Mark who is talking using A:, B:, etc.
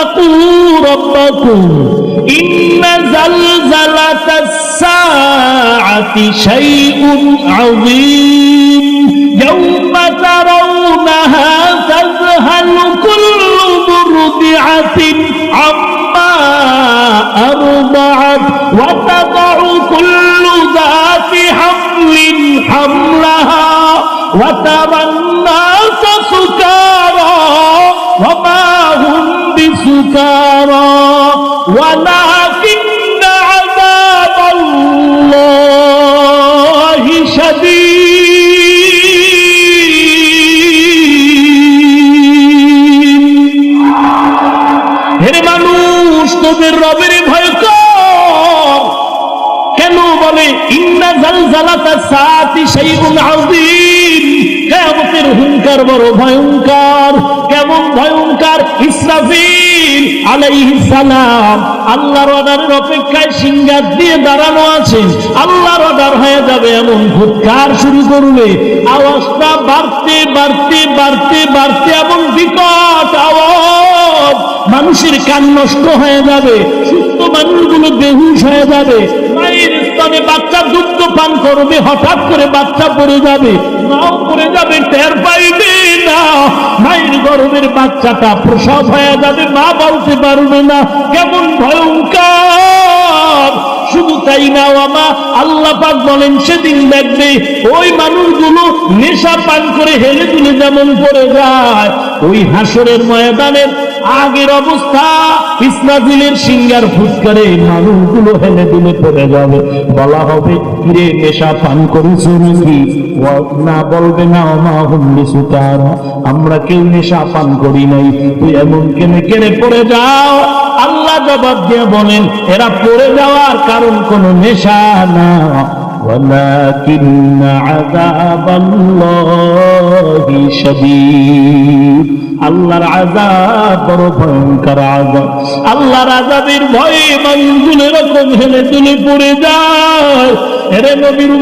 A: واتقوا ربكم إن زلزلة الساعة شيء عظيم يوم ترونها تذهل كل مرضعة عما أرضعت وتضع كل ذات حمل حملها وترى الناس سكارى وما هم بسكارى ولكن عذاب الله شديد হে মানুষ তোদের রবের ভয় কর কেন বলে ইন্না জালজালাতাস সাআতি শাইউন আযীম কিয়ামতের হুঙ্কার বড় ভয়ঙ্কর কেমন ভয়ঙ্কর ইসরাফিল আলাইহিস সালাম আল্লাহর অর্ডারের অপেক্ষায় সিংহাস দিয়ে দাঁড়ানো আছে আল্লাহর অর্ডার হয়ে যাবে এমন ফুৎকার শুরু করবে আওয়াজটা বাড়তে বাড়তে বাড়তে বাড়তে এমন বিকট আওয়াজ মানুষের কান নষ্ট হয়ে যাবে সুস্থ মানুষগুলো বেহুশ হয়ে যাবে মায়ের স্তনে বাচ্চা দুগ্ধ পান করবে হঠাৎ করে বাচ্চা পড়ে যাবে নাও পড়ে যাবে টের পাইবে না মায়ের গর্ভের বাচ্চাটা প্রসব হয়ে যাবে মা বলতে পারবে না কেমন ভয়ঙ্কর শুধু তাই না আমা আল্লাহ পাক বলেন সেদিন দেখবে ওই মানুষগুলো নেশা পান করে হেলে দুলে যেমন পড়ে যায় ওই হাসরের ময়দানের আগের অবস্থা ইসরাফিলের সিংহার ফুৎকারে মানুষগুলো হেলে দুলে পড়ে যাবে বলা হবে কিরে নেশা পান করেছ নাকি না বলবে না মা হুম বিসুকারা আমরা কেউ নেশা পান করি নাই তুই এমন কেনে কেনে পড়ে যাও আল্লাহ জবাব দিয়ে বলেন এরা পড়ে যাওয়ার কারণ কোনো নেশা না ولكن عذاب الله شديد আল্লাহর আযাব বড় ভয়ঙ্কর আযাব আল্লাহর আযাবের ভয়ে মানুষগুলো এরকম হেলে দুলে পড়ে যায় এরে নবীর